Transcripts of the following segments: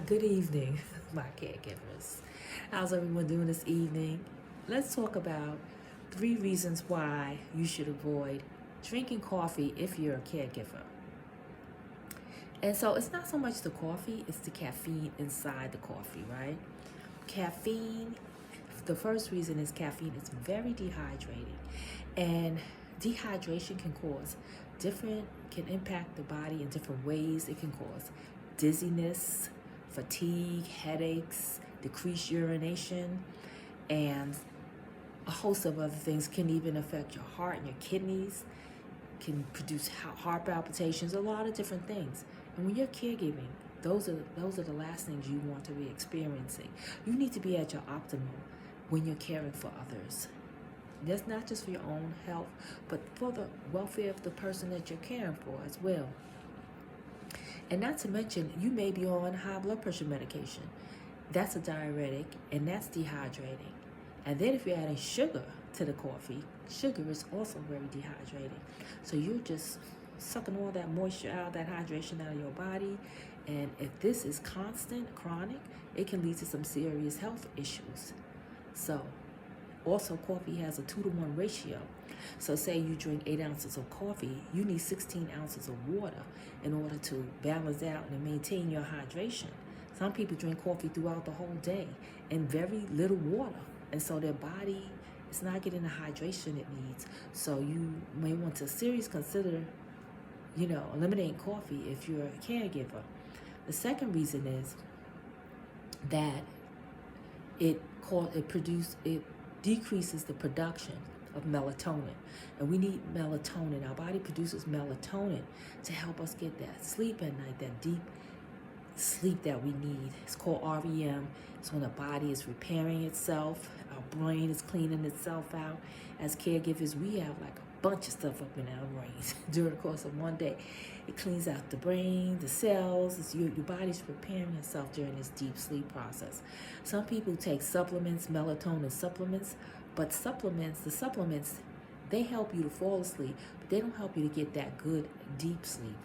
Good evening, my caregivers. How's everyone doing this evening? Let's talk about 3 reasons why you should avoid drinking coffee if you're a caregiver. And so it's not so much the coffee, it's the caffeine inside the coffee, right? Caffeine, the first reason is caffeine is very dehydrating. And dehydration can impact the body in different ways. It can cause dizziness, fatigue, headaches, decreased urination, and a host of other things. Can even affect your heart and your kidneys, can produce heart palpitations, a lot of different things. And when you're caregiving, those are the last things you want to be experiencing. You need to be at your optimal when you're caring for others. That's not just for your own health, but for the welfare of the person that you're caring for as well. And not to mention, you may be on high blood pressure medication. That's a diuretic, and that's dehydrating. And then if you're adding sugar to the coffee, sugar is also very dehydrating. So you're just sucking all that moisture out, that hydration out of your body. And if this is constant, chronic, it can lead to some serious health issues. So also, coffee has a 2-to-1 ratio. So say you drink 8 ounces of coffee, you need 16 ounces of water in order to balance out and maintain your hydration. Some people drink coffee throughout the whole day and very little water. And so their body is not getting the hydration it needs. So you may want to seriously consider, eliminating coffee if you're a caregiver. The second reason is that it decreases the production of melatonin. And we need melatonin. Our body produces melatonin to help us get that sleep at night, that deep sleep that we need. It's called REM. It's when the body is repairing itself, our brain is cleaning itself out. As caregivers, we have like a bunch of stuff up in our brains during the course of one day. It cleans out the brain, the cells. Your body's preparing itself during this deep sleep process. Some people take supplements, melatonin supplements, but the supplements, they help you to fall asleep, but they don't help you to get that good deep sleep.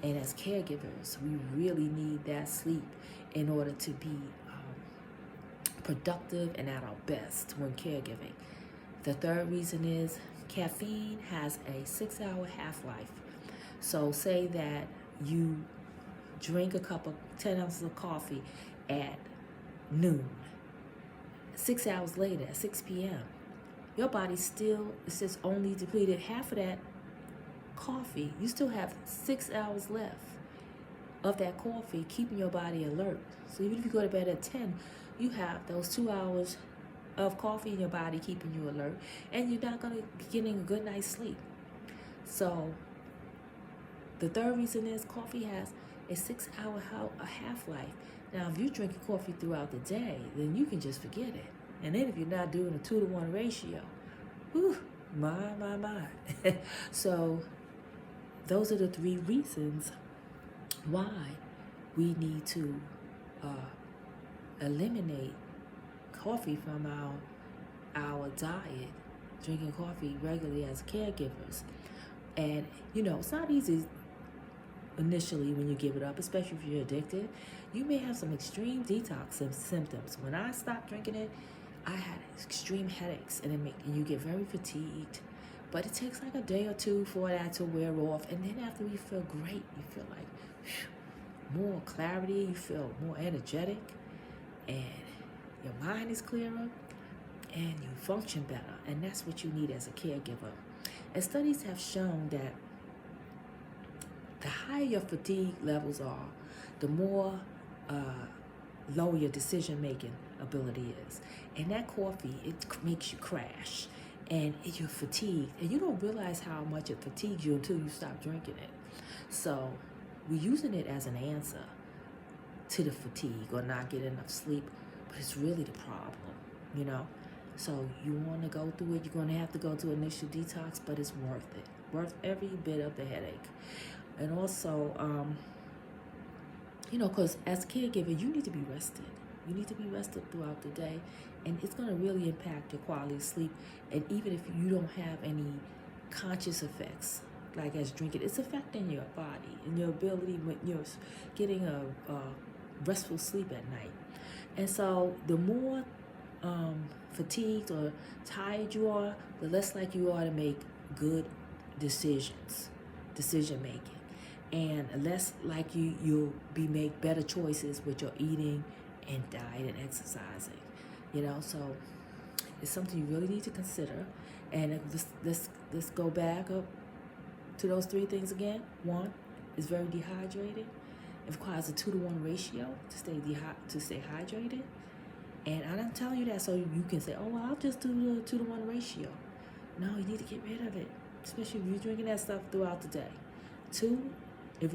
And as caregivers, we really need that sleep in order to be productive and at our best when caregiving. The third reason is caffeine has a 6-hour half-life. So say that you drink a cup of 10 ounces of coffee at noon. 6 hours later, at 6 p.m., your body still is only depleted half of that coffee. You still have 6 hours left of that coffee, keeping your body alert. So even if you go to bed at 10, you have those 2 hours of coffee in your body keeping you alert, and you're not going to be getting a good night's sleep. So the third reason is coffee has a 6-hour half-life. Now, if you're drinking coffee throughout the day, then you can just forget it. And then if you're not doing a 2-to-1 ratio, whew, my. So those are the 3 reasons why we need to eliminate coffee from our diet, drinking coffee regularly as caregivers. And, it's not easy initially when you give it up, especially if you're addicted. You may have some extreme detox symptoms. When I stopped drinking it, I had extreme headaches, and you get very fatigued. But it takes like a day or two for that to wear off, and then after you feel great, you feel like more clarity, you feel more energetic, and your mind is clearer, and you function better. And that's what you need as a caregiver. And studies have shown that the higher your fatigue levels are, the more low your decision-making ability is. And that coffee, it makes you crash, and you're fatigued. And you don't realize how much it fatigues you until you stop drinking it. So we're using it as an answer to the fatigue or not getting enough sleep, but it's really the problem, So you want to go through it, you're going to have to go through initial detox, but it's worth it. Worth every bit of the headache. And also, because as a caregiver, you need to be rested. You need to be rested throughout the day, and it's going to really impact your quality of sleep. And even if you don't have any conscious effects, like as drinking, it's affecting your body and your ability when you're getting restful sleep at night. And so the more fatigued or tired you are, the less likely you are to make good decision making, and less likely you'll be make better choices with your eating and diet and exercising. So it's something you really need to consider. And let's go back up to those three things again. One, is very dehydrated. It requires a 2-to-1 ratio to stay hydrated. And I'm telling you that so you can say, oh, well, I'll just do the 2-to-1 ratio. No, you need to get rid of it, especially if you're drinking that stuff throughout the day. 2, it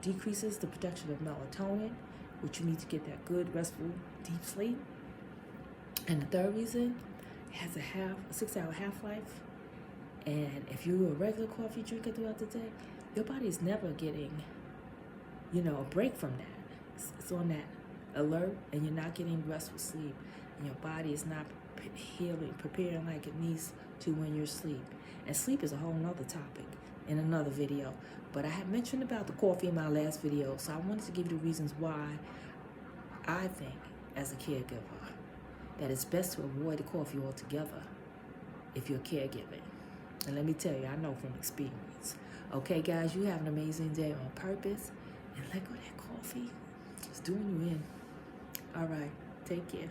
decreases the production of melatonin, which you need to get that good, restful, deep sleep. And the third reason, it has a 6-hour half-life. And if you're a regular coffee drinker throughout the day, your body is never getting, a break from that. It's on that alert, and you're not getting restful sleep, and your body is not preparing like it needs to when you're asleep. And sleep is a whole nother topic in another video, but I had mentioned about the coffee in my last video, so I wanted to give you the reasons why I think, as a caregiver, that it's best to avoid the coffee altogether if you're caregiving. And let me tell you, I know from experience. Okay, guys, you have an amazing day on purpose, and let go of that coffee. It's doing you in. All right, take care.